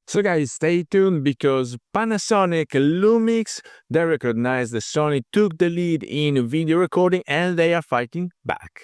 So guys, stay tuned because Panasonic, Lumix, they recognize that Sony took the lead in video recording and they are fighting back.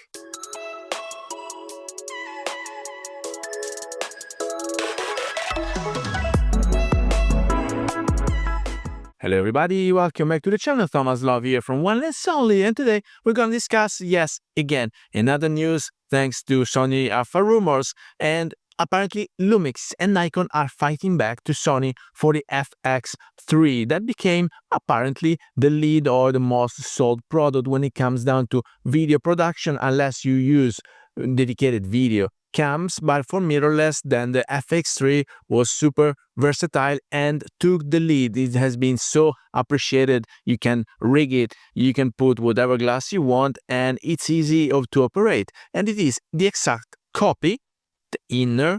Hello everybody, welcome back to the channel. Thomas Love here from One Less Only, and today we're gonna discuss, yes, again, another news thanks to Sony Alpha Rumors, and apparently Lumix and Nikon are fighting back to Sony for the FX3 that became apparently the lead or the most sold product when it comes down to video production, unless you use dedicated video cams, but for mirrorless, then the FX3 was super versatile and took the lead. It has been so appreciated. You can rig it, you can put whatever glass you want, and it's easy to operate. And it is the exact copy, the inner.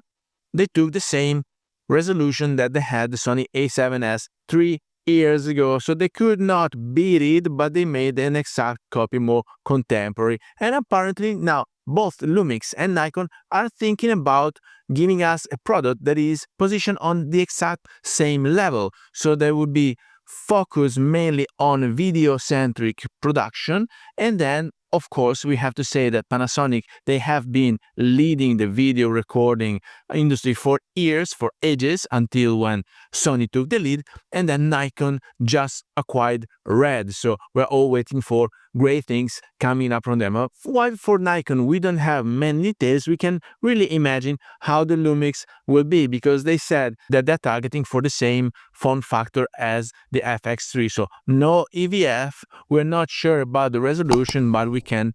They took the same resolution that they had the Sony A7S 3 years ago, so they could not beat it, but they made an exact copy more contemporary. And apparently now both Lumix and Nikon are thinking about giving us a product that is positioned on the exact same level. So they would be focused mainly on video-centric production, and then of course, we have to say that Panasonic, they have been leading the video recording industry for years, for ages, until when Sony took the lead, and then Nikon just acquired Red. So we're all waiting for great things coming up from them. While for Nikon, we don't have many details, we can really imagine how the Lumix will be, because they said that they're targeting for the same form factor as the FX3. So no EVF, we're not sure about the resolution, but we can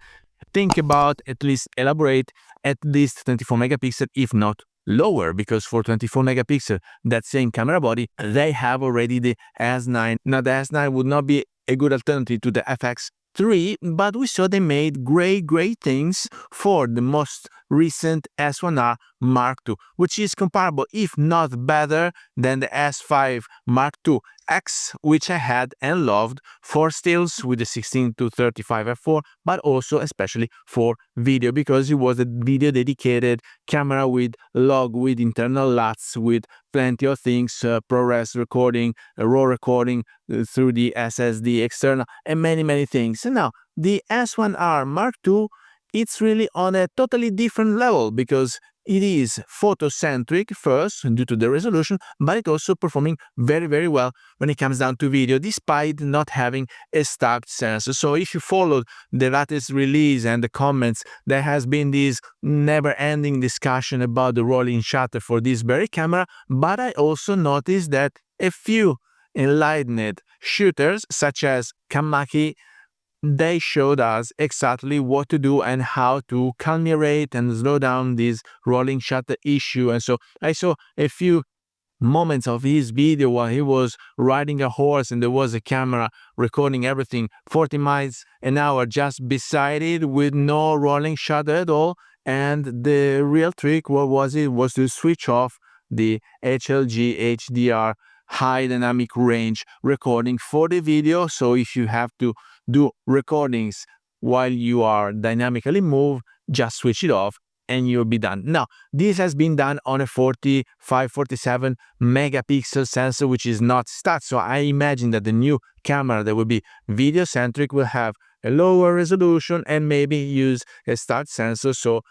think about, at least elaborate, at least 24 megapixel, if not lower, because for 24 megapixel, that same camera body, they have already the S9. Now the S9 would not be a good alternative to the FX3, but we saw they made great things for the most recent S1R Mark II, which is comparable, if not better, than the S5 Mark II X, which I had and loved for stills with the 16 to 35 f4, but also especially for video, because it was a video dedicated camera with log, with internal LUTs, with plenty of things, ProRes recording, RAW recording through the SSD external, and many things. And now the S1R Mark II, it's really on a totally different level, because it is photocentric first due to the resolution, but it's also performing very well when it comes down to video, despite not having a stacked sensor. So if you followed the latest release and the comments, there has been this never-ending discussion about the rolling shutter for this very camera, but I also noticed that a few enlightened shooters, such as Kamaki, they showed us exactly what to do and how to calmierate and slow down this rolling shutter issue. And so I saw a few moments of his video while he was riding a horse, and there was a camera recording everything 40 miles an hour just beside it with no rolling shutter at all. And the real trick, what was it, was to switch off the HLG HDR high dynamic range recording for the video. So if you have to do recordings while you are dynamically moved, just switch it off and you'll be done. Now, this has been done on a 45-47 megapixel sensor, which is not stacked. So I imagine that the new camera that will be video centric will have a lower resolution and maybe use a stacked sensor, so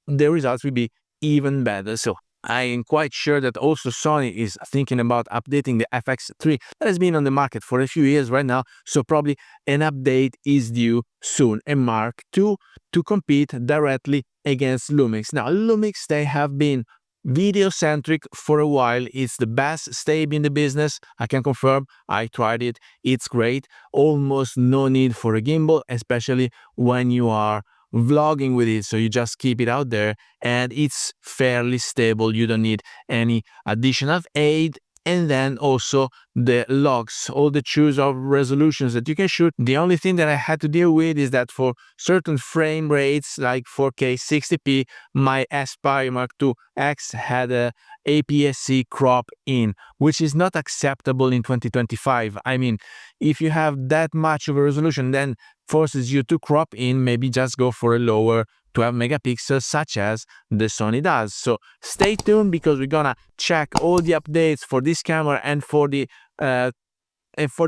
the results will be even better. So I am quite sure that also Sony is thinking about updating the FX3 that has been on the market for a few years right now, so probably an update is due soon, a Mark II to compete directly against Lumix. Now Lumix, they have been video-centric for a while. It's the best stab in the business, I can confirm. I tried it, it's great, almost no need for a gimbal, especially when you are vlogging with it. So you just keep it out there and it's fairly stable, you don't need any additional aid. And then also the logs, all the choose of resolutions that you can shoot. The only thing that I had to deal with is that for certain frame rates like 4K 60p, my Aspire Mark II X had a APS-C crop in, which is not acceptable in 2025. I mean, if you have that much of a resolution, then forces you to crop in, maybe just go for a lower 12 megapixels such as the Sony does. So stay tuned because we're gonna check all the updates for this camera and for the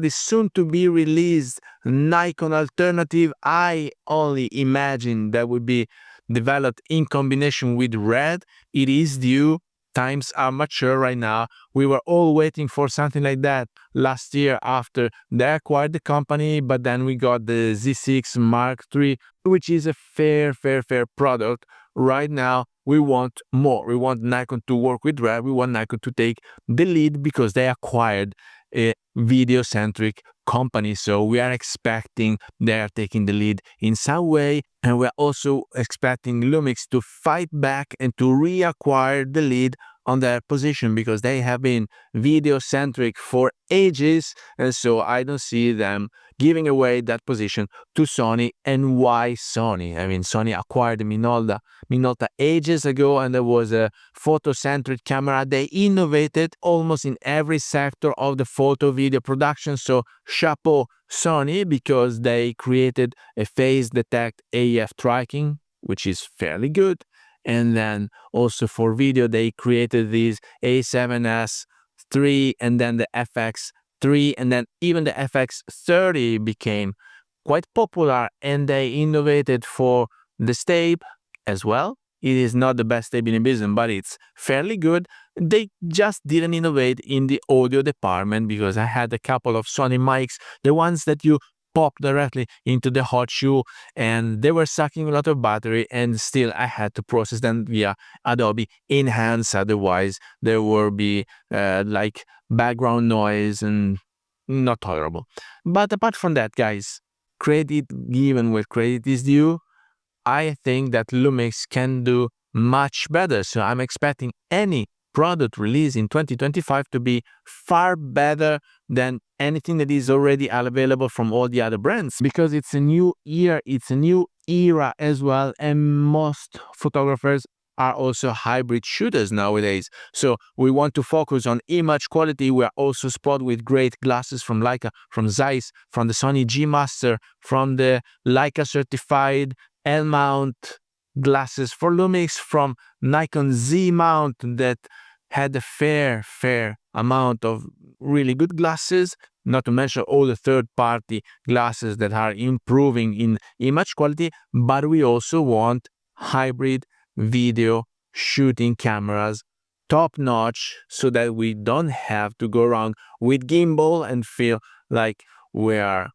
soon to be released Nikon alternative. I only imagine that would be developed in combination with Red. It is due. Times are mature right now. We were all waiting for something like that last year after they acquired the company, but then we got the Z6 Mark III, which is a fair product. Right now, we want more. We want Nikon to work with Red. We want Nikon to take the lead because they acquired a video-centric company. So we are expecting they are taking the lead in some way, and we're also expecting Lumix to fight back and to reacquire the lead on their position because they have been video-centric for ages, and so I don't see them giving away that position to Sony. And why Sony? I mean, Sony acquired Minolta ages ago, and there was a photo-centric camera. They innovated almost in every sector of the photo video production, so chapeau Sony, because they created a phase detect AF tracking, which is fairly good. And then also for video, they created these A7S3 and then the FX3, and then even the FX30 became quite popular, and they innovated for the stable as well. It is not the best stable in business, but it's fairly good. They just didn't innovate in the audio department because I had a couple of Sony mics, the ones that you pop directly into the hot shoe, and they were sucking a lot of battery, and still I had to process them via Adobe Enhance. Otherwise there will be like background noise and not tolerable. But apart from that, guys, credit given where credit is due. I think that Lumix can do much better, so I'm expecting any product release in 2025 to be far better than anything that is already available from all the other brands, because it's a new year, it's a new era as well, and most photographers are also hybrid shooters nowadays. So we want to focus on image quality. We are also spotted with great glasses from Leica, from Zeiss, from the Sony G Master, from the Leica certified M-mount glasses for Lumix, from Nikon Z-mount that had a fair amount of really good glasses, not to mention all the third-party glasses that are improving in image quality. But we also want hybrid video shooting cameras, top-notch, so that we don't have to go around with gimbal and feel like we are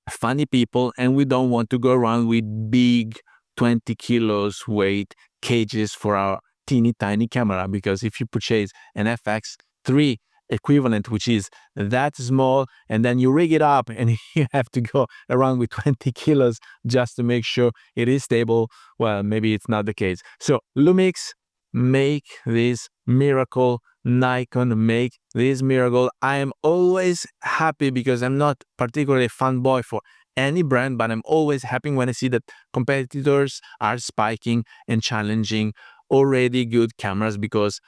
funny people, and we don't want to go around with big 20 kilos weight cages for our teeny tiny camera, because if you purchase an FX3 equivalent, which is that small, and then you rig it up and you have to go around with 20 kilos just to make sure it is stable, well, maybe it's not the case. So Lumix, make this miracle. Nikon, make this miracle. I am always happy because I'm not particularly a fanboy for any brand, but I'm always happy when I see that competitors are spiking and challenging already good cameras, because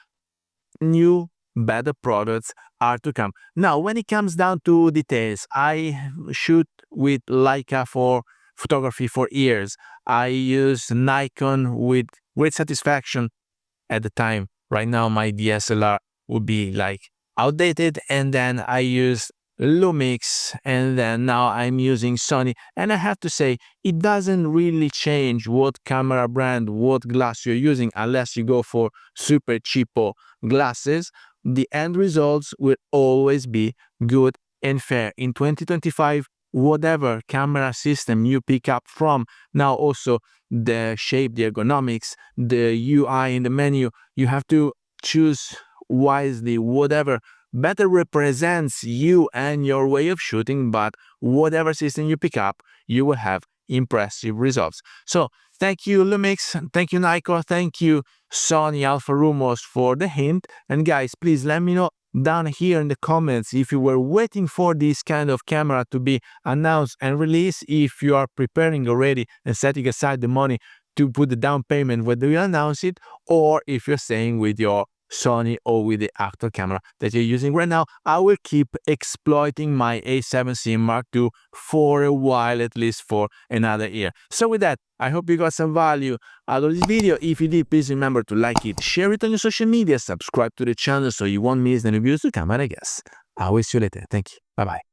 new better products are to come. Now, when it comes down to details, I shoot with Leica for photography for years. I use Nikon with great satisfaction at the time. Right now, my DSLR would be like outdated, and then I use Lumix, and then now I'm using Sony. And I have to say, it doesn't really change what camera brand, what glass you're using, unless you go for super cheapo glasses. The end results will always be good and fair. In 2025, whatever camera system you pick up from, now also the shape, the ergonomics, the UI in the menu, you have to choose wisely whatever better represents you and your way of shooting. But whatever system you pick up, you will have impressive results. So thank you Lumix, thank you Nikon, thank you Sony Alpha Rumors for the hint. And guys, please let me know down here in the comments if you were waiting for this kind of camera to be announced and released, if you are preparing already and setting aside the money to put the down payment when you announce it, or if you're staying with your Sony or with the actual camera that you're using right now. I will keep exploiting my A7C Mark II for a while, at least for another year. So with that, I hope you got some value out of this video. If you did, please remember to like it, share it on your social media, subscribe to the channel so you won't miss the reviews to come, and I guess I will see you later. Thank you. Bye-bye.